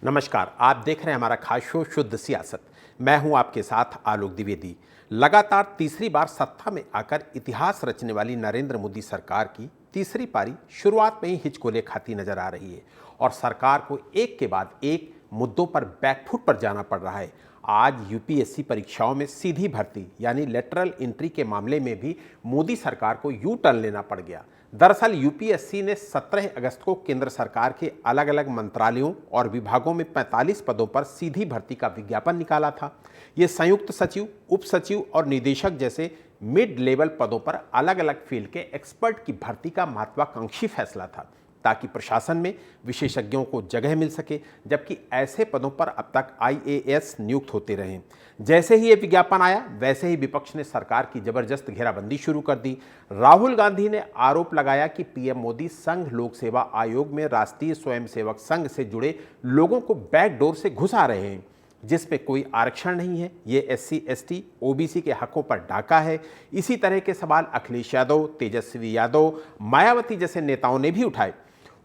नमस्कार, आप देख रहे हैं हमारा खास शो शुद्ध सियासत। मैं हूं आपके साथ आलोक द्विवेदी। लगातार तीसरी बार सत्ता में आकर इतिहास रचने वाली नरेंद्र मोदी सरकार की तीसरी पारी शुरुआत में ही हिचकोले खाती नजर आ रही है और सरकार को एक के बाद एक मुद्दों पर बैकफुट पर जाना पड़ रहा है। आज यूपीएससी परीक्षाओं में सीधी भर्ती यानी लेटरल एंट्री के मामले में भी मोदी सरकार को यू टर्न लेना पड़ गया। दरअसल यूपीएससी ने 17 अगस्त को केंद्र सरकार के अलग अलग मंत्रालयों और विभागों में 45 पदों पर सीधी भर्ती का विज्ञापन निकाला था। ये संयुक्त सचिव, उप सचिव और निदेशक जैसे मिड लेवल पदों पर अलग अलग फील्ड के एक्सपर्ट की भर्ती का महत्वाकांक्षी फैसला था ताकि प्रशासन में विशेषज्ञों को जगह मिल सके, जबकि ऐसे पदों पर अब तक आईएएस नियुक्त होते रहे। जैसे ही ये विज्ञापन आया वैसे ही विपक्ष ने सरकार की जबरदस्त घेराबंदी शुरू कर दी। राहुल गांधी ने आरोप लगाया कि पीएम मोदी संघ लोक सेवा आयोग में राष्ट्रीय स्वयंसेवक संघ से जुड़े लोगों को बैकडोर से घुसा रहे हैं, जिसमें कोई आरक्षण नहीं है। ये एससी, एसटी, ओबीसी के हकों पर डाका है। इसी तरह के सवाल अखिलेश यादव, तेजस्वी यादव, मायावती जैसे नेताओं ने भी उठाए।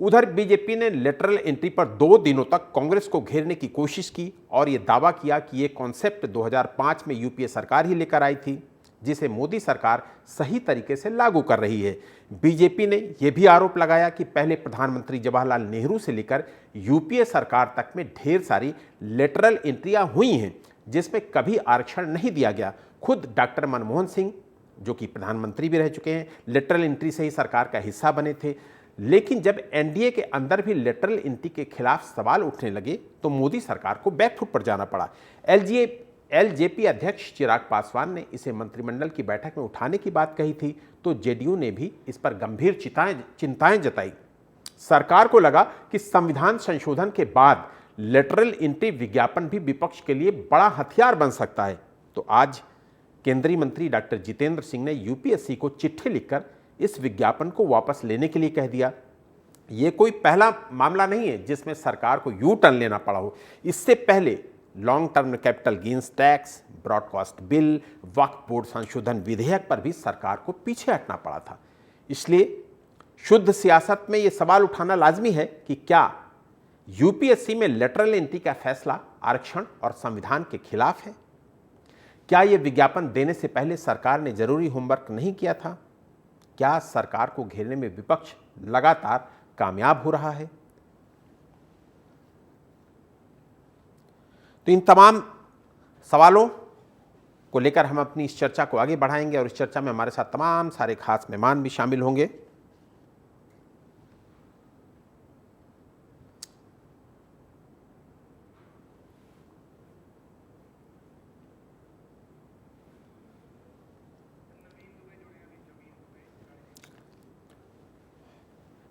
उधर बीजेपी ने लेटरल एंट्री पर 2 दिनों तक कांग्रेस को घेरने की कोशिश की और ये दावा किया कि ये कॉन्सेप्ट 2005 में यूपीए सरकार ही लेकर आई थी, जिसे मोदी सरकार सही तरीके से लागू कर रही है। बीजेपी ने यह भी आरोप लगाया कि पहले प्रधानमंत्री जवाहरलाल नेहरू से लेकर यूपीए सरकार तक में ढेर सारी लेटरल एंट्रियां हुई हैं, जिसमें कभी आरक्षण नहीं दिया गया। खुद डॉक्टर मनमोहन सिंह, जो कि प्रधानमंत्री भी रह चुके हैं, लेटरल एंट्री से ही सरकार का हिस्सा बने थे। लेकिन जब एनडीए के अंदर भी लेटरल एंट्री के खिलाफ सवाल उठने लगे तो मोदी सरकार को बैकफुट पर जाना पड़ा। एलजेपी अध्यक्ष चिराग पासवान ने इसे मंत्रिमंडल की बैठक में उठाने की बात कही थी, तो जेडीयू ने भी इस पर गंभीर चिंताएं जताई। सरकार को लगा कि संविधान संशोधन के बाद लेटरल एंट्री विज्ञापन भी विपक्ष के लिए बड़ा हथियार बन सकता है। तो आज केंद्रीय मंत्री डॉक्टर जितेंद्र सिंह ने यूपीएससी को चिट्ठी लिखकर इस विज्ञापन को वापस लेने के लिए कह दिया। ये कोई पहला मामला नहीं है जिसमें सरकार को यू टर्न लेना पड़ा हो। इससे पहले long term capital gains tax, broadcast bill, Waqf board संशोधन विधेयक पर भी सरकार को पीछे हटना पड़ा था। इसलिए शुद्ध सियासत में ये सवाल उठाना लाजमी है कि क्या यूपीएससी में लेटरल एंट्री का फैसला आरक्षण और संविधान के खिलाफ है? क्या ये विज्ञापन देने से पहले सरकार ने जरूरी होमवर्क नहीं किया था? क्या सरकार को घेरने में विपक्ष लगातार कामयाब हो रहा है? तो इन तमाम सवालों को लेकर हम अपनी इस चर्चा को आगे बढ़ाएंगे और इस चर्चा में हमारे साथ तमाम सारे खास मेहमान भी शामिल होंगे।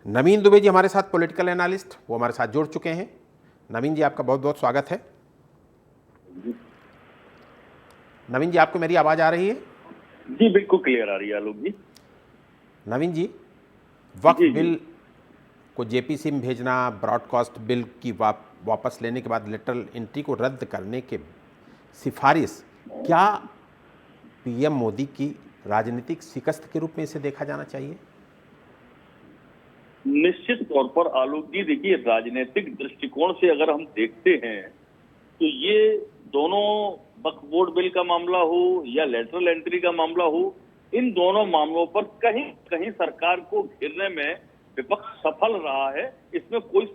नवीन दुबे जी हमारे साथ पॉलिटिकल एनालिस्ट, वो हमारे साथ जुड़ चुके हैं। नवीन जी, आपका बहुत बहुत स्वागत है। नवीन जी, आपको मेरी आवाज आ रही है? जी बिल्कुल क्लियर आ रही है आलोक जी। नवीन जी, वक्फ बिल को जेपीसी में भेजना, ब्रॉडकास्ट बिल की वापस लेने के बाद लेटरल एंट्री को रद्द करने के सिफारिश, क्या पीएम मोदी की राजनीतिक शिकस्त के रूप में इसे देखा जाना चाहिए? निश्चित तौर पर आलोक जी, देखिए राजनीतिक दृष्टिकोण से अगर हम देखते हैं तो ये दोनों वक्फ बोर्ड बिल का मामला हो या लेटरल एंट्री का मामला हो, इन दोनों मामलों पर कहीं कहीं सरकार को घेरने में विपक्ष सफल रहा है। इसमें कोई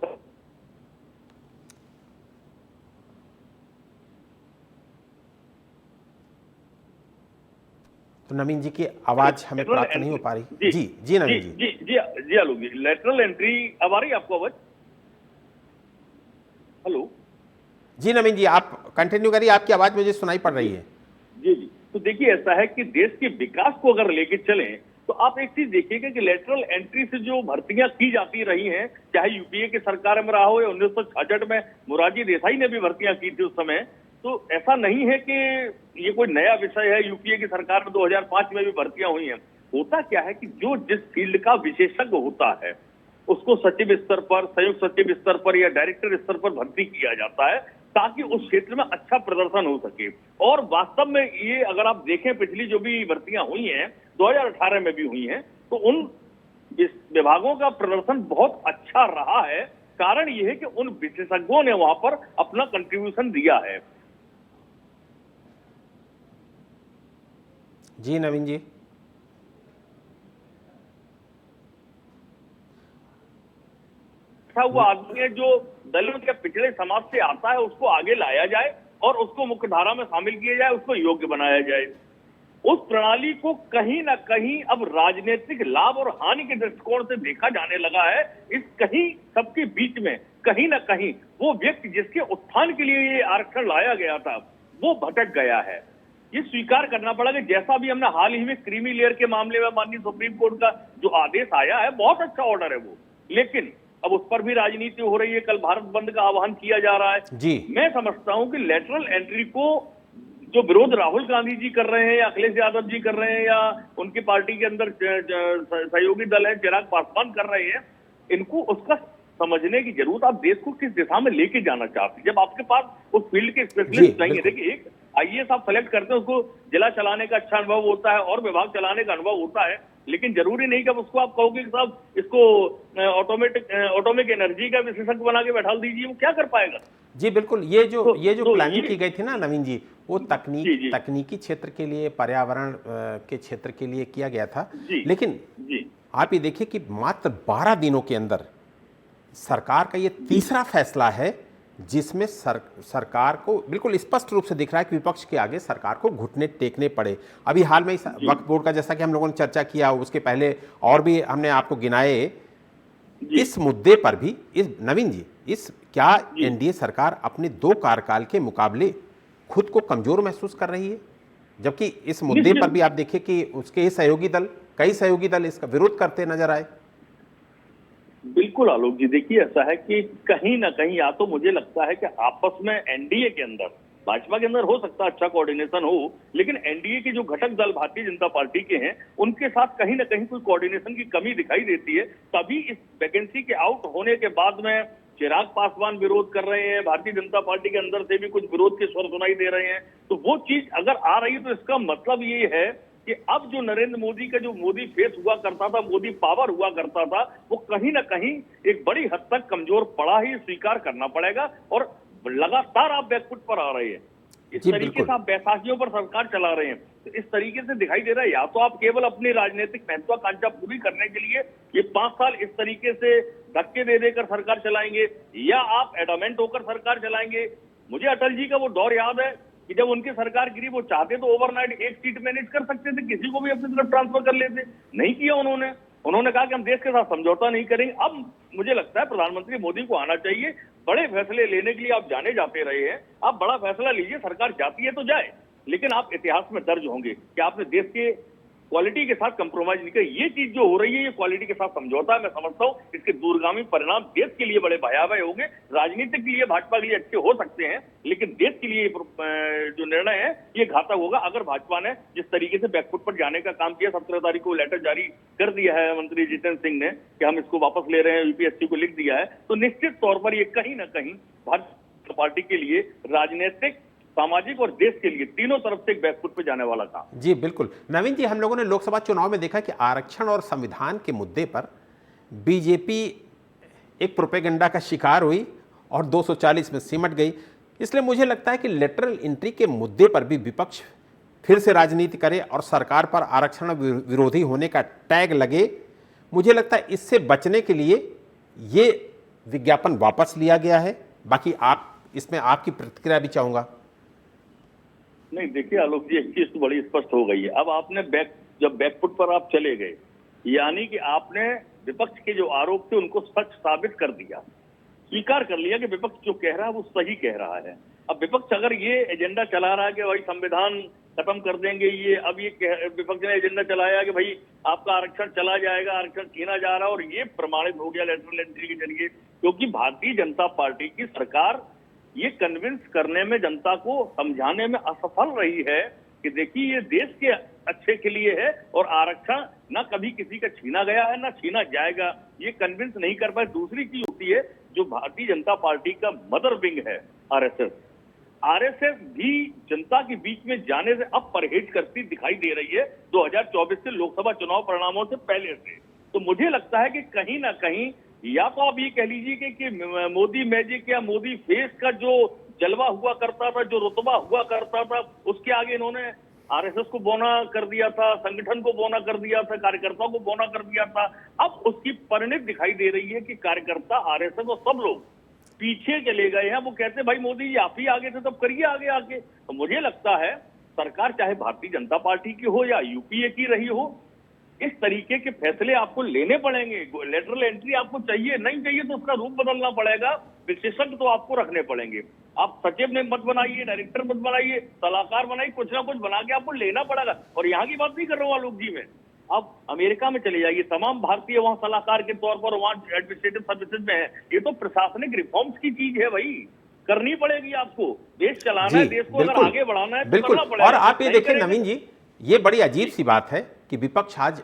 तो नवीन जी की आवाज हमें प्राप्त नहीं हो पा रही। जी नवीन जी। जी आलोक जी, लेटरल एंट्री अब आ रही है आपको आवाज? हेलो जी नवीन जी, आप कंटिन्यू करिए, आपकी आवाज मुझे सुनाई पड़ रही है। जी, तो देखिए ऐसा है कि देश के विकास को अगर लेके चलें तो आप एक चीज देखिएगा कि लेटरल एंट्री से जो भर्तियां की जाती रही हैं, चाहे यूपीए की सरकार में रहा हो या 1966 में मोरारजी देसाई ने भी भर्तियां की थी उस समय, तो ऐसा नहीं है कि ये कोई नया विषय है। यूपीए की सरकार में 2005 में भी भर्तियां हुई हैं। होता क्या है कि जो जिस फील्ड का विशेषज्ञ होता है उसको सचिव स्तर पर, संयुक्त सचिव स्तर पर या डायरेक्टर स्तर पर भर्ती किया जाता है ताकि उस क्षेत्र में अच्छा प्रदर्शन हो सके। और वास्तव में ये अगर आप देखें, पिछली जो भी भर्तियां हुई हैं 2018 में भी हुई हैं, तो उन विभागों का प्रदर्शन बहुत अच्छा रहा है कारण यह है कि उन विशेषज्ञों ने वहां पर अपना कंट्रीब्यूशन दिया है। जी नवीन जी। हुआ आदमी है जो दलित या पिछड़े समाज से आता है, उसको आगे लाया जाए और उसको मुख्य धारा में शामिल किया जाए, उसको योग्य बनाया जाए। उस प्रणाली को कहीं ना कहीं अब राजनीतिक लाभ और हानि के दृष्टिकोण से देखा जाने लगा है। इस कहीं सबके बीच में कहीं ना कहीं वो व्यक्ति जिसके उत्थान के लिए ये आरक्षण लाया गया था वो भटक गया है। ये स्वीकार करना पड़ा कि जैसा भी हमने हाल ही में क्रीमी लेयर के मामले में माननीय सुप्रीम कोर्ट का जो आदेश आया है, बहुत अच्छा ऑर्डर है वो, लेकिन अब उस पर भी राजनीति हो रही है। कल भारत बंद का आह्वान किया जा रहा है जी। मैं समझता हूं कि लेटरल एंट्री को जो विरोध राहुल गांधी जी कर रहे हैं या अखिलेश यादव जी कर रहे हैं या उनकी पार्टी के अंदर सहयोगी दल है चिराग पासवान कर रहे हैं, इनको उसका समझने की जरूरत। आप देश को किस दिशा में लेके जाना चाहते हैं? जब आपके पास उस फील्ड के स्पेशलिस्ट चाहिए। देखिए, एक आईएएस आप सेलेक्ट करते हैं, उसको जिला चलाने का अच्छा अनुभव होता है और विभाग चलाने का अनुभव होता है, लेकिन जरूरी नहीं कि अब उसको आप कहोगे कि साहब इसको ऑटोमिक एनर्जी का विशेषज्ञ बना के बैठा दीजिए, वो क्या कर पाएगा? जी बिल्कुल। ये जो प्लानिंग की गई थी ना नवीन जी, वो तकनीकी क्षेत्र के लिए, पर्यावरण के क्षेत्र के लिए किया गया था। लेकिन आप ये देखिए कि मात्र 12 दिनों के अंदर सरकार का ये तीसरा फैसला है जिसमें सरकार को बिल्कुल स्पष्ट रूप से दिख रहा है कि विपक्ष के आगे सरकार को घुटने टेकने पड़े। अभी हाल में वक्फ बोर्ड का जैसा कि हम लोगों ने चर्चा किया, उसके पहले और भी हमने आपको गिनाए। इस मुद्दे पर भी नवीन जी, क्या एनडीए सरकार अपने 2 कार्यकाल के मुकाबले खुद को कमजोर महसूस कर रही है? जबकि इस मुद्दे पर भी आप देखिए कि उसके कई सहयोगी दल इसका विरोध करते नजर आए। बिल्कुल आलोक जी, देखिए ऐसा है कि कहीं ना कहीं या तो मुझे लगता है कि आपस में एनडीए के अंदर, भाजपा के अंदर हो सकता है अच्छा कोऑर्डिनेशन हो, लेकिन एनडीए के जो घटक दल भारतीय जनता पार्टी के हैं उनके साथ कहीं ना कहीं कोई कोऑर्डिनेशन की कमी दिखाई देती है। तभी इस वैकेंसी के आउट होने के बाद में चिराग पासवान विरोध कर रहे हैं, भारतीय जनता पार्टी के अंदर से भी कुछ विरोध के स्वर सुनाई दे रहे हैं। तो वो चीज अगर आ रही है तो इसका मतलब ये है कि अब जो नरेंद्र मोदी का जो मोदी फेस हुआ करता था, मोदी पावर हुआ करता था, वो कहीं ना कहीं एक बड़ी हद तक कमजोर पड़ा ही स्वीकार करना पड़ेगा। और लगातार आप बैकफुट पर आ रहे हैं, इस तरीके से आप बैसाखियों पर सरकार चला रहे हैं, तो इस तरीके से दिखाई दे रहा है या तो आप केवल अपनी राजनीतिक महत्वाकांक्षा पूरी करने के लिए ये 5 साल इस तरीके से धक्के दे देकर सरकार चलाएंगे, या आप एडमेंट होकर सरकार चलाएंगे। मुझे अटल जी का वो दौर याद है कि जब उनकी सरकार गिरी, वो चाहते तो ओवरनाइट एक सीट मैनेज कर सकते थे, किसी को भी अपनी तरफ ट्रांसफर कर लेते, नहीं किया उन्होंने कहा कि हम देश के साथ समझौता नहीं करेंगे। अब मुझे लगता है प्रधानमंत्री मोदी को आना चाहिए। बड़े फैसले लेने के लिए आप जाने जाते रहे हैं, आप बड़ा फैसला लीजिए, सरकार जाती है तो जाए, लेकिन आप इतिहास में दर्ज होंगे कि आपने देश के क्वालिटी के साथ कंप्रोमाइज नहीं किया। ये चीज जो हो रही है, ये क्वालिटी के साथ समझौता है। मैं समझता हूँ इसके दूरगामी परिणाम देश के लिए बड़े भयावह होंगे। राजनीतिक के लिए, भाजपा के लिए अच्छे हो सकते हैं, लेकिन देश के लिए जो निर्णय है ये घातक होगा अगर भाजपा ने जिस तरीके से बैकफुट पर जाने का काम किया। 17 तारीख को लेटर जारी कर दिया है मंत्री जितेंद्र सिंह ने कि हम इसको वापस ले रहे हैं, यूपीएससी को लिख दिया है, तो निश्चित तौर पर ये कहीं ना कहीं भारतीय जनता पार्टी के लिए राजनीतिक, सामाजिक और देश के लिए तीनों तरफ से एक बैकफुट पे जाने वाला काम। जी बिल्कुल। नवीन जी, हम लोगों ने लोकसभा चुनाव में देखा कि आरक्षण और संविधान के मुद्दे पर बीजेपी एक प्रोपेगेंडा का शिकार हुई और 240 में सिमट गई। इसलिए मुझे लगता है कि लेटरल एंट्री के मुद्दे पर भी विपक्ष फिर से राजनीति करे और सरकार पर आरक्षण विरोधी होने का टैग लगे। मुझे लगता है इससे बचने के लिए ये विज्ञापन वापस लिया गया है। बाकी आप इसमें आपकी प्रतिक्रिया भी चाहूंगा। नहीं, देखिए आलोक जी, एक चीज तो बड़ी स्पष्ट हो गई है। अब आपने जब बैकफुट पर आप चले गए, यानी कि आपने विपक्ष के जो आरोप थे उनको सच साबित कर दिया, स्वीकार कर लिया कि विपक्ष जो कह रहा है वो सही कह रहा है। अब विपक्ष अगर ये एजेंडा चला रहा है कि भाई संविधान खत्म कर देंगे, ये अब ये विपक्ष ने एजेंडा चलाया कि भाई आपका आरक्षण चला जाएगा, आरक्षण छीना जा रहा है, और ये प्रमाणित हो गया लेटरल एंट्री के जरिए, क्योंकि भारतीय जनता पार्टी की सरकार ये कन्विंस करने में, जनता को समझाने में असफल रही है कि देखिए ये देश के अच्छे के लिए है और आरक्षण ना कभी किसी का छीना गया है ना छीना जाएगा, ये कन्विंस नहीं कर पाए। दूसरी चीज होती है जो भारतीय जनता पार्टी का मदर विंग है आरएसएस भी जनता के बीच में जाने से अब परहेज करती दिखाई दे रही है 2024 से लोकसभा चुनाव परिणामों से पहले से। तो मुझे लगता है कि कहीं ना कहीं या तो आप ये कह लीजिए कि मोदी मैजिक या मोदी फेस का जो जलवा हुआ करता था, जो रुतबा हुआ करता था, उसके आगे इन्होंने आरएसएस को बौना कर दिया था, संगठन को बौना कर दिया था, कार्यकर्ताओं को बौना कर दिया था। अब उसकी परिणति दिखाई दे रही है कि कार्यकर्ता, आरएसएस और सब लोग पीछे चले गए हैं। वो कहते हैं भाई मोदी जी आप ही आगे थे, तब करिए आगे आके। तो मुझे लगता है सरकार चाहे भारतीय जनता पार्टी की हो या यूपीए की रही हो, इस तरीके के फैसले आपको लेने पड़ेंगे। लेटरल एंट्री आपको चाहिए, नहीं चाहिए तो उसका रूप बदलना पड़ेगा। विशेषज्ञ तो आपको रखने पड़ेंगे। आप सचिव ने मत बनाइए, डायरेक्टर मत बनाइए, सलाहकार बनाइए, कुछ ना कुछ बना के आपको लेना पड़ेगा। और यहाँ की बात नहीं कर रहा हूँ आलोक जी में, आप अमेरिका में चले जाइए, तमाम भारतीय वहां सलाहकार के तौर पर, वहां एडमिनिस्ट्रेटिव सर्विसेज में है। ये तो प्रशासनिक रिफॉर्म्स की चीज है भाई, करनी पड़ेगी आपको। देश चलाना है, देश को अगर आगे बढ़ाना है तो बिल्कुल। करना पड़ेगा। और आप ये देखिए नवीन जी, ये बड़ी अजीब सी बात है कि विपक्ष आज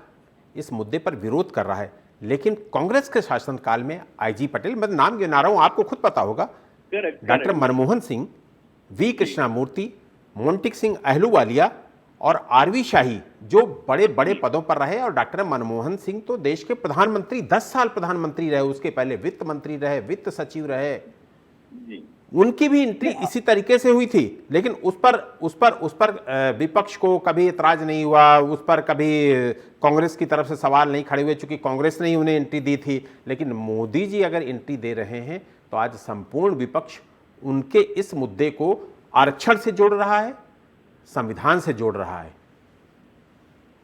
इस मुद्दे पर विरोध कर रहा है, लेकिन कांग्रेस के शासनकाल में आईजी पटेल, मैं नाम गिना रहा हूं, आपको खुद पता होगा, डॉक्टर मनमोहन सिंह, वी कृष्णामूर्ति, मोंटिक सिंह अहलूवालिया और आरवी शाही जो बड़े बड़े पदों पर रहे। और डॉक्टर मनमोहन सिंह तो देश के प्रधानमंत्री 10 साल प्रधानमंत्री रहे, उसके पहले वित्त मंत्री रहे, वित्त सचिव रहे जी। उनकी भी एंट्री इसी तरीके से हुई थी। लेकिन उस पर विपक्ष को कभी इतराज नहीं हुआ, उस पर कभी कांग्रेस की तरफ से सवाल नहीं खड़े हुए, चूंकि कांग्रेस ने ही उन्हें एंट्री दी थी। लेकिन मोदी जी अगर एंट्री दे रहे हैं तो आज संपूर्ण विपक्ष उनके इस मुद्दे को आरक्षण से जोड़ रहा है, संविधान से जोड़ रहा है।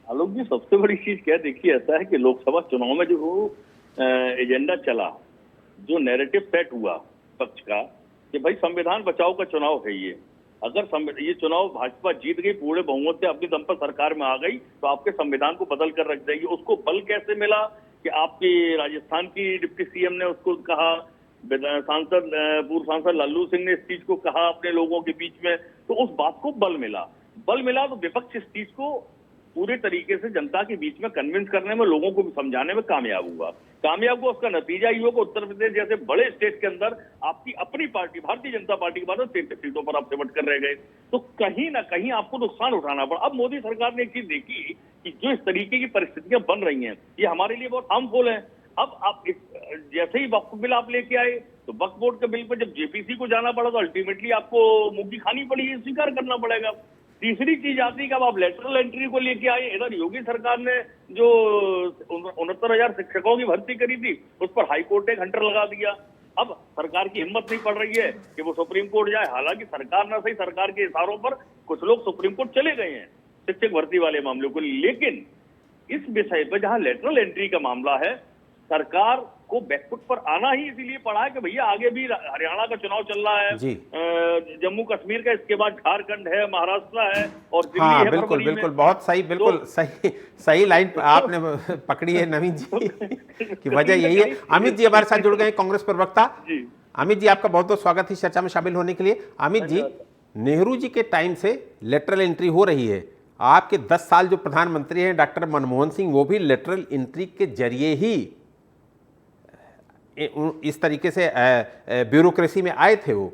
आलोक जी, सबसे बड़ी चीज क्या देखिए, ऐसा है कि लोकसभा चुनाव में जो एजेंडा चला, जो नैरेटिव सेट हुआ पक्ष का कि भाई संविधान बचाओ का चुनाव है ये, अगर ये चुनाव भाजपा जीत गई, पूरे बहुमत से अपनी दम पर सरकार में आ गई, तो आपके संविधान को बदल कर रख देगी। उसको बल कैसे मिला कि आपकी राजस्थान की डिप्टी सीएम ने उसको कहा, सांसद पूर्व सांसद लल्लू सिंह ने इस चीज को कहा अपने लोगों के बीच में, तो उस बात को बल मिला। तो विपक्ष इस चीज को पूरे तरीके से जनता के बीच में कन्विंस करने में, लोगों को समझाने में कामयाब हुआ। उसका नतीजा ये होगा, उत्तर प्रदेश जैसे बड़े स्टेट के अंदर आपकी अपनी पार्टी भारतीय जनता पार्टी के बाद 33 सीटों पर आप सिमट कर रह गए, तो कहीं ना कहीं आपको नुकसान उठाना पड़ा। अब मोदी सरकार ने एक चीज देखी कि जो इस तरीके की परिस्थितियां बन रही हैं, ये हमारे लिए बहुत हार्मफुल है। अब आप जैसे ही वक्फ बिल आप लेके आए, तो वक्फ बोर्ड के बिल पर जब जेपीसी को जाना पड़ा, तो अल्टीमेटली आपको मुक्की खानी पड़ी, स्वीकार करना पड़ेगा। तीसरी चीज आती है कि अब आप लेटरल एंट्री को लेके आए, इधर योगी सरकार ने जो 69,000 शिक्षकों की भर्ती करी थी, उस पर हाईकोर्ट ने एक हंटर लगा दिया। अब सरकार की हिम्मत नहीं पड़ रही है कि वो सुप्रीम कोर्ट जाए। हालांकि सरकार ना सही, सरकार के इशारों पर कुछ लोग सुप्रीम कोर्ट चले गए हैं शिक्षक भर्ती वाले मामले को। लेकिन इस विषय पर जहां लेटरल एंट्री का मामला है, सरकार को बैकफुट पर आना ही इसीलिए पड़ा है कि भैया आगे भी हरियाणा का चुनाव चल रहा है, जम्मू कश्मीर का, इसके बाद झारखंड है, महाराष्ट्र है और दिल्ली है। बिल्कुल बहुत सही, बिल्कुल सही लाइन आपने पकड़ी है नवीन जी की वजह यही है। अमित जी हमारे साथ जुड़ गए, कांग्रेस प्रवक्ता। अमित जी, आपका बहुत बहुत स्वागत है इस चर्चा में शामिल होने के लिए। अमित जी, नेहरू जी के टाइम से लेटरल एंट्री हो रही है, आपके 10 साल जो प्रधानमंत्री हैं डॉक्टर मनमोहन सिंह, वो भी लेटरल एंट्री के जरिए ही इस तरीके से ब्यूरोक्रेसी में आए थे वो,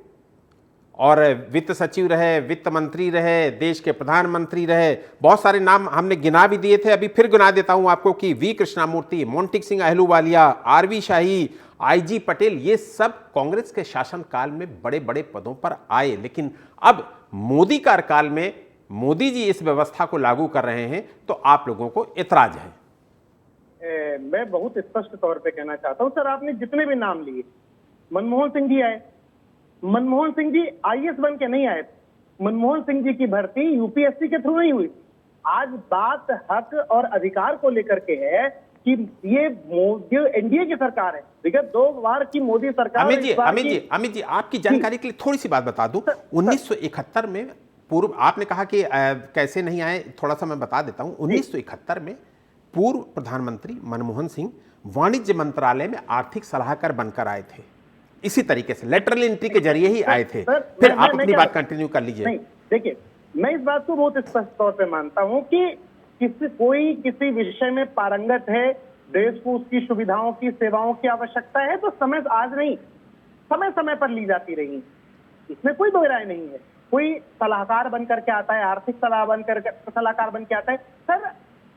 और वित्त सचिव रहे, वित्त मंत्री रहे, देश के प्रधानमंत्री रहे, बहुत सारे नाम हमने गिना भी दिए थे, अभी फिर गिना देता हूं आपको कि V Krishnamurthy, Montek Singh Ahluwalia, R V Shahi, I G Patel, ये सब कांग्रेस के शासनकाल में बड़े बड़े पदों पर आए। लेकिन अब मोदी कार्यकाल में मोदी जी इस व्यवस्था को लागू कर रहे हैं, तो आप लोगों को ऐतराज है। मैं बहुत स्पष्ट तौर पे कहना चाहता हूं सर, आपने जितने भी नाम लिए, मनमोहन सिंह जी आए, मनमोहन सिंह जी आईएएस बन के नहीं आए, मनमोहन सिंह जी की भर्ती यूपीएससी के थ्रू नहीं हुई। आज बात हक और अधिकार को लेकर के है कि ये जो एनडीए की सरकार है, विगत 2 बार की मोदी सरकार। अमित जी आपकी जानकारी के लिए थोड़ी सी बात बता दूं, 1971 में पूर्व, आपने कहा कि कैसे नहीं आए, थोड़ा सा मैं बता देता हूं। 1971 में पूर्व प्रधानमंत्री मनमोहन सिंह वाणिज्य मंत्रालय में आर्थिक सलाहकार बनकर आए थे, इसी तरीके से लेटरल एंट्री के जरिए ही आए थे। फिर आप अपनी बात कंटिन्यू कर लीजिए। नहीं, देखिए, मैं इस बात को बहुत स्पष्ट तौर पे मानता हूं कि किसी विषय में पारंगत है, देश को उसकी सुविधाओं की, सेवाओं की आवश्यकता है, तो समय आज नहीं, समय समय पर ली जाती रही, इसमें कोई दो राय नहीं है। कोई सलाहकार बनकर के आता है, आर्थिक सलाहकार बन के आता है। सर,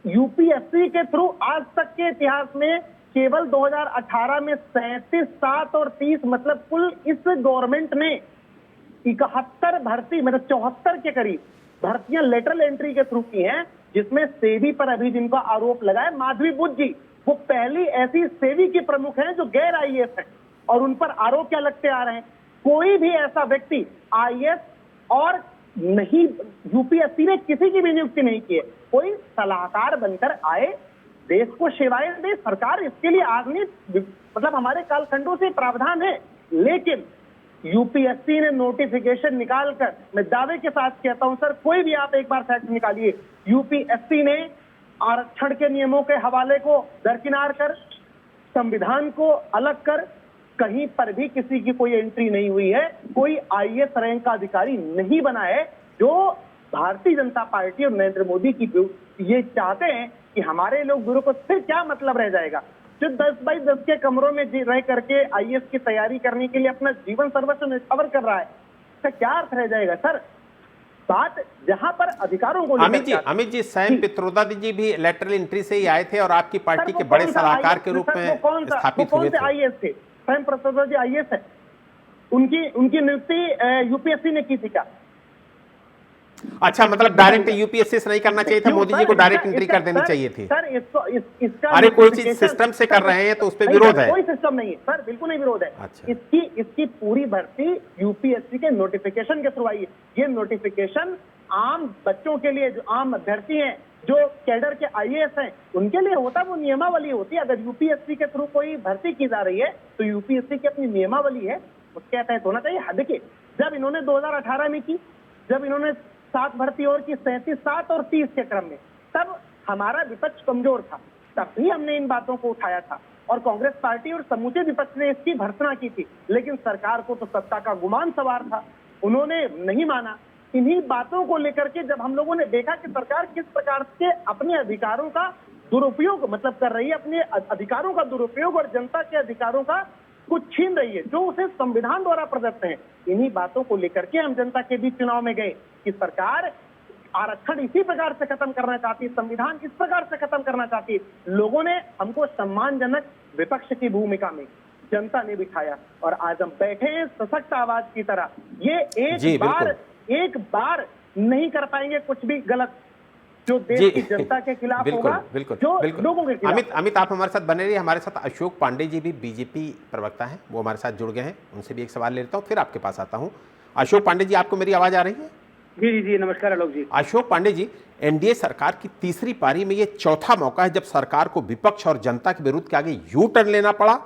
यूपीएससी के थ्रू आज तक के इतिहास में केवल 2018 में 37, 7 और 30 मतलब कुल इस गवर्नमेंट ने 71 भर्ती मतलब 74 के करीब भर्तियां लेटरल एंट्री के थ्रू की हैं, जिसमें सेबी पर अभी जिनका आरोप लगा है माधवी बुद्ध जी, वो पहली ऐसी सेबी की प्रमुख हैं जो गैर आईएएस हैं, और उन पर आरोप क्या लगते आ रहे हैं। कोई भी ऐसा व्यक्ति आईएएस और नहीं, यूपीएससी ने किसी की भी नियुक्ति नहीं की है, कोई सलाहकार बनकर आए, देश को सेवाएं दे, सरकार इसके लिए आदमी मतलब हमारे कालखंडों से प्रावधान है। लेकिन यूपीएससी ने नोटिफिकेशन निकालकर, मैं दावे के साथ कहता हूं सर, कोई भी आप एक बार फैक्ट निकालिए, यूपीएससी ने आरक्षण के नियमों के हवाले को दरकिनार कर, संविधान को अलग कर, कहीं पर भी किसी की कोई एंट्री नहीं हुई है, कोई आईएएस रैंक का अधिकारी नहीं बना है। जो भारतीय जनता पार्टी और नरेंद्र मोदी की ये चाहते हैं कि हमारे लोग गुरु को, फिर क्या मतलब रह जाएगा जो 10 बाई 10 के कमरों में रह करके आईएएस की तैयारी करने के लिए अपना जीवन सर्वस्व न्यौछावर कर रहा है, इसका क्या अर्थ रह जाएगा सर। बात जहां पर अधिकारों को अमित जी सैम पित्रोदा जी भी लेटरल एंट्री से ही आए थे और आपकी पार्टी के बड़े सलाहकार के रूप में स्थापित हुए थे। आईएएस थे, सैम पित्रोदा जी आईएएस है, उनकी नियुक्ति यूपीएससी ने की थी क्या? अच्छा, मतलब डायरेक्ट यूपीएससी से नहीं करना चाहिए था, मोदी जी को डायरेक्ट एंट्री कर देनी चाहिए थी। सर इसका अरे कोई चीज सिस्टम से कर रहे हैं तो उस पर विरोध है। कोई सिस्टम नहीं है सर, बिल्कुल नहीं विरोध है। अच्छा। इसकी पूरी भर्ती यूपीएससी के नोटिफिकेशन के थ्रू आई है। ये नोटिफिकेशन आम बच्चों के लिए, जो आम अभ्यर्थी हैं, जो कैडर के आईएएस हैं, उनके लिए होता है, वो नियमावली होती है। अगर यूपीएससी के थ्रू कोई भर्ती की जा रही है तो यूपीएससी की अपनी नियमावली है, उसके तहत होना चाहिए। देखिए, जब इन्होंने 2018 में की, जब इन्होंने 7 भर्ती और की, 37, 7 और 30 के क्रम में, तब हमारा विपक्ष कमजोर था, तब भी हमने इन बातों को उठाया था और कांग्रेस पार्टी और समूचे विपक्ष ने इसकी भर्त्सना की थी। लेकिन सरकार को तो सत्ता का गुमान सवार था, उन्होंने नहीं माना। इन्हीं बातों को लेकर के जब हम लोगों ने देखा कि सरकार किस प्रकार से अपने अधिकारों का दुरुपयोग मतलब कर रही है, अपने अधिकारों का दुरुपयोग और जनता के अधिकारों का कुछ छीन रही है जो उसे संविधान द्वारा प्रदत्त है, इन्हीं बातों को लेकर के हम जनता के बीच चुनाव में गए कि सरकार आरक्षण इसी प्रकार से खत्म करना चाहती है, संविधान इस प्रकार से खत्म करना चाहती है। लोगों ने हमको सम्मानजनक विपक्ष की भूमिका में जनता ने बिठाया और आज हम बैठे हैं सशक्त आवाज की तरह। ये एक बार नहीं कर पाएंगे कुछ भी गलत जो देश की जनता के खिलाफ होगा, जो लोगों के खिलाफ। अमित आप हमारे साथ बने रहिए। हमारे साथ अशोक पांडे जी भी बीजेपी प्रवक्ता हैं, वो हमारे साथ जुड़ गए हैं, उनसे भी एक सवाल ले लेता हूं, फिर आपके पास आता हूं। अशोक पांडे जी, आपको मेरी आवाज आ रही है? जी जी नमस्कार आलोक जी। अशोक पांडे जी, एनडीए सरकार की तीसरी पारी में ये चौथा मौका है जब सरकार को विपक्ष और जनता के विरोध के आगे यू टर्न लेना पड़ा।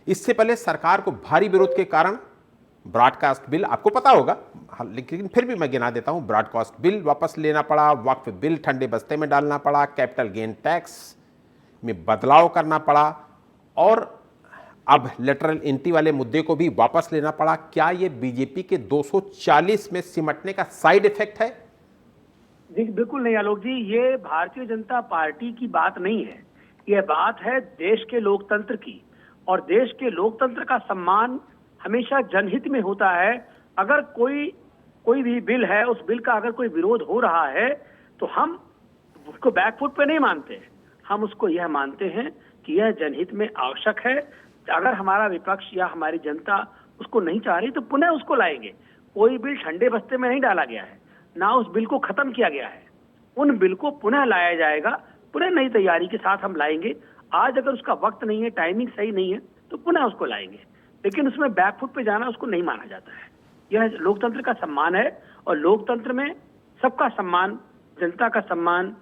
इससे पहले सरकार को भारी विरोध के कारण ब्रॉडकास्ट बिल, आपको पता होगा लेकिन फिर भी मैं गिना देता हूं, ब्रॉडकास्ट बिल वापस लेना पड़ा, वक्फ बिल ठंडे बस्ते में डालना पड़ा, कैपिटल गेन टैक्स में बदलाव करना पड़ा और अब लेटरल एंट्री वाले मुद्दे को भी वापस लेना पड़ा। क्या ये बीजेपी के 240 में सिमटने का साइड इफेक्ट है? जी बिल्कुल नहीं आलोक जी, ये भारतीय जनता पार्टी की बात नहीं है, ये बात है देश के लोकतंत्र की। और देश के लोकतंत्र का सम्मान हमेशा जनहित में होता है। अगर कोई भी बिल है, उस बिल का अगर कोई विरोध हो रहा है तो हम उसको बैकफुट पे नहीं मानते, हम उसको यह मानते हैं कि यह जनहित में आवश्यक है। अगर हमारा विपक्ष या हमारी जनता उसको नहीं चाह रही तो पुनः उसको लाएंगे। कोई बिल ठंडे बस्ते में नहीं डाला गया है, ना उस बिल को खत्म किया गया है, उन बिल को पुनः लाया जाएगा, पुनः नई तैयारी के साथ हम लाएंगे। आज अगर उसका वक्त नहीं है, टाइमिंग सही नहीं है तो पुनः उसको लाएंगे, लेकिन उसमें बैकफुट पे जाना उसको नहीं माना जाता है। यह लोकतंत्र का सम्मान है और लोकतंत्र में सबका सम्मान, जनता का सम्मान,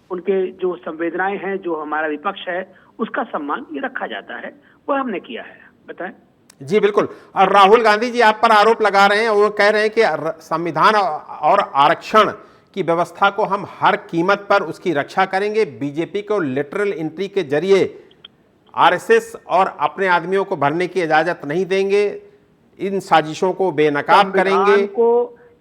उनके जो संवेदनाएं हैं, जो हमारा विपक्ष है उसका सम्मान ये रखा जाता है, वो हमने किया है। बताएं। जी बिल्कुल। और राहुल गांधी जी आप पर आरोप लगा रहे हैं, वो कह रहे हैं कि संविधान और आरक्षण की व्यवस्था को हम हर कीमत पर उसकी रक्षा करेंगे, बीजेपी को लिटरल एंट्री के जरिए आरएसएस और अपने आदमियों को भरने की इजाजत नहीं देंगे, इन साजिशों को बेनकाब करेंगे।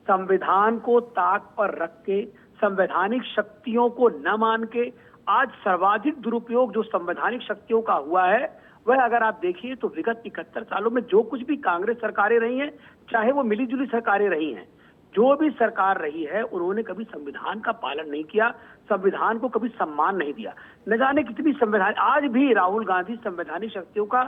संविधान को ताक पर रख के, संवैधानिक शक्तियों को न मान के आज सर्वाधिक दुरुपयोग जो संवैधानिक शक्तियों का हुआ है वह अगर आप देखिए तो विगत 71 सालों में जो कुछ भी कांग्रेस सरकारें रही हैं, चाहे वो मिलीजुली सरकारें रही हैं, जो भी सरकार रही है उन्होंने कभी संविधान का पालन नहीं किया, संविधान को कभी सम्मान नहीं दिया। न जाने कितनी संविधान, आज भी राहुल गांधी संवैधानिक शक्तियों का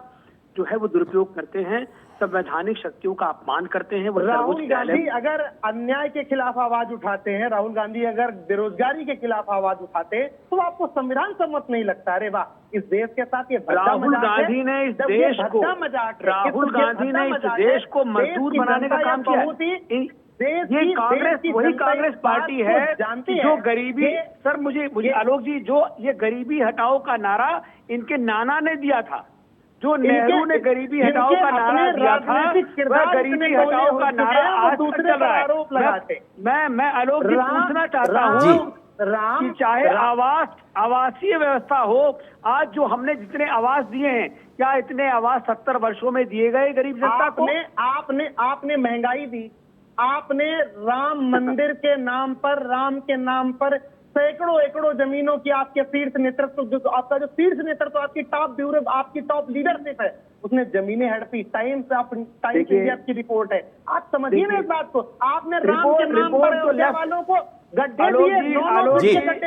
जो है वो दुरुपयोग करते हैं, संवैधानिक शक्तियों का अपमान करते हैं। वो राहुल गांधी अगर अन्याय के खिलाफ आवाज उठाते हैं, राहुल गांधी अगर बेरोजगारी के खिलाफ आवाज उठाते हैं, तो आपको संविधान सम्मत नहीं लगता? अरे वाह, इस देश के साथ ये राहुल गांधी ने इस देश को राहुल गांधी ने इस देश को मजबूत बनाने का काम किया। ये कांग्रेस वही कांग्रेस पार्टी है जो गरीबी, सर मुझे आलोक जी, जो ये गरीबी हटाओ का नारा इनके नाना ने दिया था, जो नेहरू ने गरीबी हटाओ का नारा दिया था, वह गरीबी हटाओ का नारा आज तक चल रहा है। मैं आलोक जी पूछना चाहता हूँ कि चाहे आवासीय व्यवस्था हो, आज जो हमने जितने आवास दिए हैं, क्या इतने आवास 70 वर्षों में दिए गए गरीब जनता को? आपने महंगाई दी, आपने राम मंदिर के नाम पर, राम के नाम पर सैकड़ों एकड़ों जमीनों की आपके शीर्ष नेतृत्व, जो आपका जो शीर्ष नेतृत्व, आपकी टॉप ब्यूरो, आपकी टॉप लीडरशिप है, उसने जमीनें हड़पी। टाइम्स इंडिया की रिपोर्ट है, आप समझिए ना इस बात को। आपने राम के नाम पर वालों को गड्ढे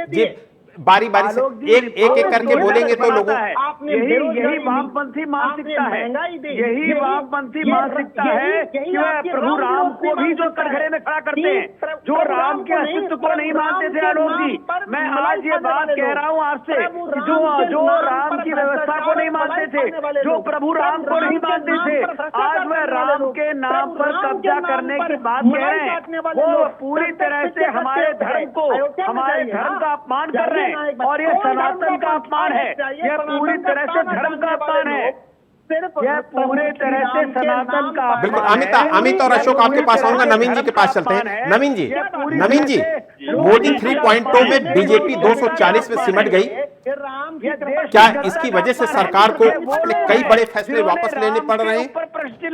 दिए, बारी बारी से एक एक करके बोलेंगे तो लोगों, यही वामपंथी मानसिकता है, यही वामपंथी मानसिकता है कि वह प्रभु राम को भी जो कटघरे में खड़ा करते हैं, जो राम के अस्तित्व को नहीं मानते थे। आलोक जी, मैं आज ये बात कह रहा हूँ आपसे, जो राम की व्यवस्था को नहीं मानते थे, जो प्रभु राम को नहीं मानते थे, आज वह राम के नाम पर कब्जा करने की बात कह रहे हैं। वो पूरी तरह से हमारे धर्म को, हमारे धर्म का अपमान कर रहे हैं, और ये सनातन का अपमान है, यह पूरी तरह से धर्म का अपमान है, यह पूरे तरह से सनातन का बिल्कुल। अमित और अशोक आपके पास आऊंगा, नवीन जी के पास चलते हैं। नवीन जी, मोदी 3.0 में बीजेपी 240 में सिमट गई, क्या इसकी वजह से सरकार को अपने कई बड़े फैसले वापस लेने पड़ रहे हैं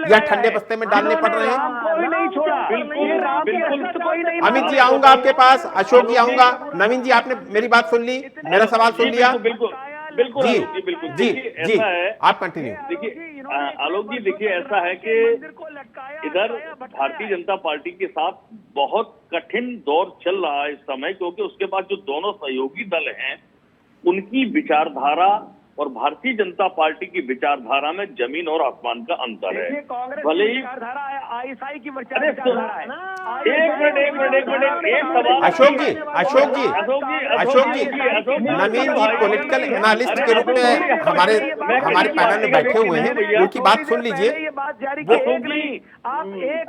या ठंडे बस्ते में डालने पड़ रहे हैं? अमित जी आऊंगा आपके पास, अशोक जी आऊंगा। नवीन जी, आपने मेरी बात सुन ली, मेरा सवाल सुन लिया? बिल्कुल जी, आप कंटिन्यू। देखिए आलोक जी, देखिए ऐसा है कि इधर भारतीय जनता पार्टी के साथ बहुत कठिन दौर चल रहा है इस समय, क्योंकि उसके बाद जो दोनों सहयोगी दल हैं उनकी विचारधारा और भारतीय जनता पार्टी की विचारधारा में जमीन और आसमान का अंतर है। भले ही आईएसआई की अशोक जी, नवीन जी पॉलिटिकल एनालिस्ट के रूप में हमारे पैनल में बैठे हुए हैं, उनकी बात सुन लीजिए। ये बात जारी नहीं, आप एक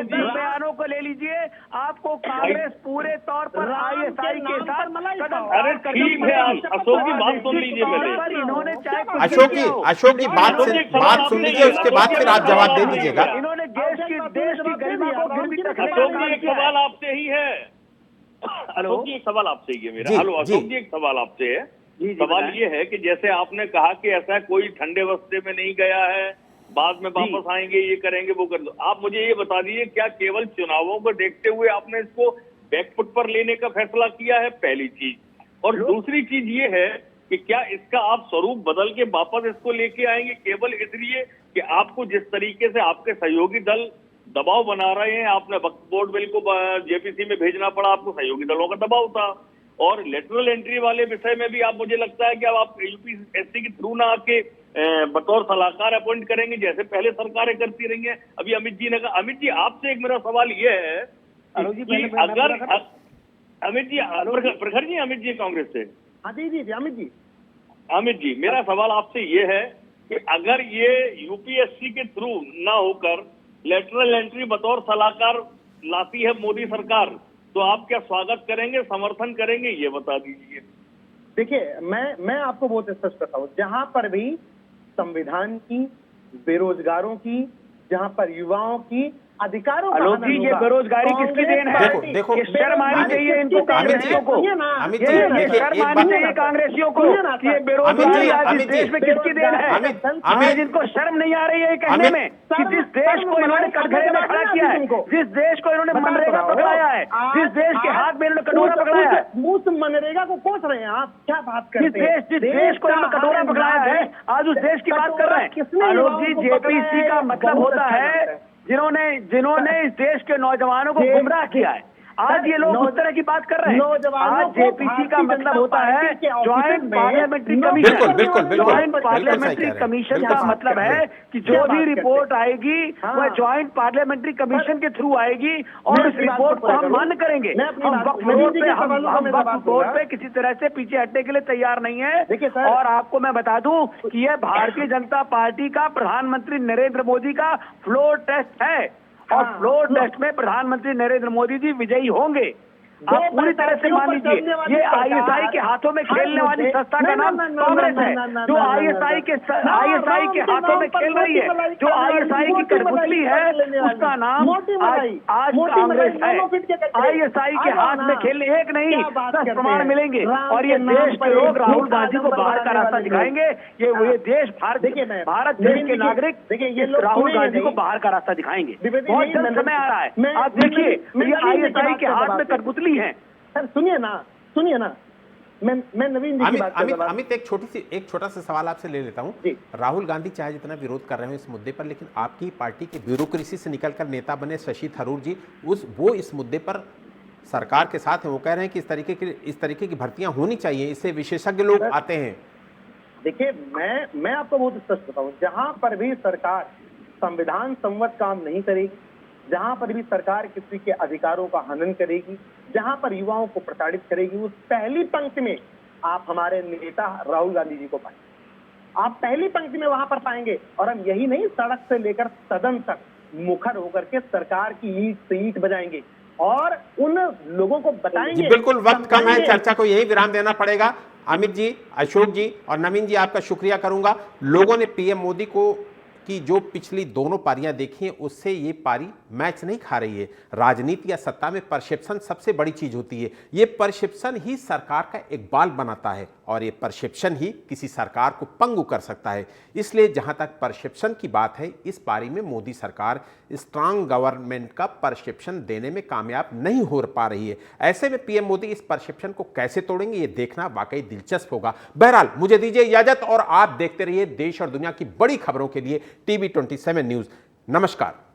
बयानों को ले लीजिए, आपको कांग्रेस पूरे तौर पर आईएसआई के साथ, अरे ठीक है, अशोक की बात सुन लीजिए पहले। अशोक की बात सुन लीजिए, उसके बाद फिर आप जवाब दे दीजिएगा। इन्होंने देश की गरिमा को गिरवी तक अशोक जी, एक सवाल आपसे ही है। अशोक जी, एक सवाल आपसे ही है मेरा। हेलो अशोक जी, एक सवाल आपसे है। सवाल ये है कि जैसे आपने कहा कि ऐसा कोई ठंडे बस्ते में नहीं गया है, बाद में वापस आएंगे, ये करेंगे, वो कर दो। आप मुझे ये बता दीजिए, क्या केवल चुनावों को देखते हुए आपने इसको बैकफुट पर लेने का फैसला किया है? पहली चीज। और दूसरी चीज ये है कि क्या इसका आप स्वरूप बदल के वापस इसको लेके आएंगे केवल इसलिए कि आपको जिस तरीके से आपके सहयोगी दल दबाव बना रहे हैं, आपने वक्फ बोर्ड बिल को जेपीसी में भेजना पड़ा, आपको सहयोगी दलों का दबाव था, और लेटरल एंट्री वाले विषय में भी आप, मुझे लगता है कि अब आप यूपीएससी के थ्रू ना आके बतौर सलाहकार अपॉइंट करेंगे जैसे पहले सरकारें करती रही हैं। अभी अमित जी ने कहा। अमित जी, आपसे एक मेरा सवाल ये है कि अगर अमित जी, प्रखर जी, अमित जी कांग्रेस से, अमित जी, मेरा सवाल आपसे ये है कि अगर ये यूपीएससी के थ्रू ना होकर लेटरल एंट्री बतौर सलाहकार लाती है मोदी सरकार, तो आप क्या स्वागत करेंगे, समर्थन करेंगे, ये बता दीजिए। देखिए, मैं आपको बहुत स्पष्ट बताऊं, जहां पर भी संविधान की, बेरोजगारों की, जहां पर युवाओं की अधिकारों का हनन होगा, ये बेरोजगारी किसकी देन है? देखो, शर्म आनी चाहिए इनको, कांग्रेसियों को। अमित जी, देखिए, शर्म आनी चाहिए कांग्रेसियों को कि ये बेरोजगारी आज इस देश में किसकी देन है? आज इनको शर्म नहीं आ रही है कहने में कि जिस देश को इन्होंने कटघरे में खड़ा किया है, जिस देश को इन्होंने मनरेगा पकड़ाया है, जिस देश के हाथ में इन्होंने कटोरा पकड़ाया है, मुफ्त मनरेगा को कोस रहे हैं आप, क्या बात करते हैं? जिस देश को इन्होंने कटोरा पकड़ाया है, आज उस देश की बात कर रहे हैं। आलोक जी, जेपीसी का मतलब होता है जिन्होंने इस देश के नौजवानों को गुमराह किया है। आज ये लोग उस तरह की बात कर रहे हैं। आज जेपीसी का मतलब होता है joint parliamentary commission. Joint parliamentary commission का मतलब है कि जो भी रिपोर्ट आएगी वह ज्वाइंट पार्लियामेंट्री कमीशन के थ्रू आएगी और इस रिपोर्ट को हम मान्य करेंगे। हम वक्फ बोर्ड पे किसी तरह से पीछे हटने के लिए तैयार नहीं है। और आपको मैं बता दूं कि यह भारतीय जनता पार्टी का प्रधानमंत्री नरेंद्र मोदी का फ्लोर टेस्ट है और फ्लोर टेस्ट में प्रधानमंत्री नरेंद्र मोदी जी विजयी होंगे। आप पूरी तरह से मान लीजिए ये आईएसआई के हाथों में खेलने वाली संस्था का नाम कांग्रेस है, जो आईएसआई के हाथों में खेल रही है, जो आईएसआई की कठपुतली है उसका नाम आज कांग्रेस है। आईएसआई के हाथ में खेलने एक नहीं 10 प्रमाण मिलेंगे और ये देश के लोग राहुल गांधी को बाहर का रास्ता दिखाएंगे। ये देश भारत देश के नागरिक राहुल गांधी को बाहर का रास्ता दिखाएंगे। बहुत जल्द समय आ रहा है। आप देखिए ये आईएसआई के हाथ में कठपुतली है। सर सुनिए ना मैं नवीन जी की बात कर रहा हूं। अमित एक छोटा सा सवाल आपसे ले लेता हूं। राहुल गांधी चाहे जितना विरोध कर रहे हो इस मुद्दे पर, लेकिन आपकी पार्टी के ब्यूरोक्रेसी से निकलकर नेता बने शशि थरूर जी वो इस मुद्दे पर सरकार के साथ हैं। वो कह रहे हैं कि इस तरीके की भर्तियां होनी चाहिए, इससे विशेषज्ञ लोग आते हैं। देखिए मैं आपको बहुत स्पष्ट बताऊं, जहां पर भी सरकार संविधान सम्मत काम नहीं करेगी, जहां पर भी सरकार किसी के अधिकारों का हनन करेगी, जहां पर युवाओं को प्रताड़ित करेगी, उस पहली पंक्ति में आप हमारे नेता राहुल गांधी जी को पाएंगे। आप पहली पंक्ति में वहां पर पाएंगे। और हम यही नहीं, सड़क से लेकर सदन तक मुखर होकर के सरकार की ईंट से ईंट बजाएंगे और उन लोगों को बताएंगे। बिल्कुल वक्त कम है, चर्चा को यही विराम देना पड़ेगा। अमित जी, अशोक जी और नवीन जी, आपका शुक्रिया करूंगा। लोगों ने पीएम मोदी को कि जो पिछली दोनों पारियां देखी हैं उससे ये पारी मैच नहीं खा रही है। राजनीति या सत्ता में परसेप्शन सबसे बड़ी चीज होती है। ये परसेप्शन ही सरकार का एक बाल बनाता है और ये परसेप्शन ही किसी सरकार को पंगु कर सकता है। इसलिए जहां तक परसेप्शन की बात है, इस पारी में मोदी सरकार स्ट्रांग गवर्नमेंट का परसेप्शन देने में कामयाब नहीं हो पा रही है। ऐसे में पीएम मोदी इस परसेप्शन को कैसे तोड़ेंगे, ये देखना वाकई दिलचस्प होगा। बहरहाल मुझे दीजिए इजाजत और आप देखते रहिए देश और दुनिया की बड़ी खबरों के लिए TV27 न्यूज। नमस्कार।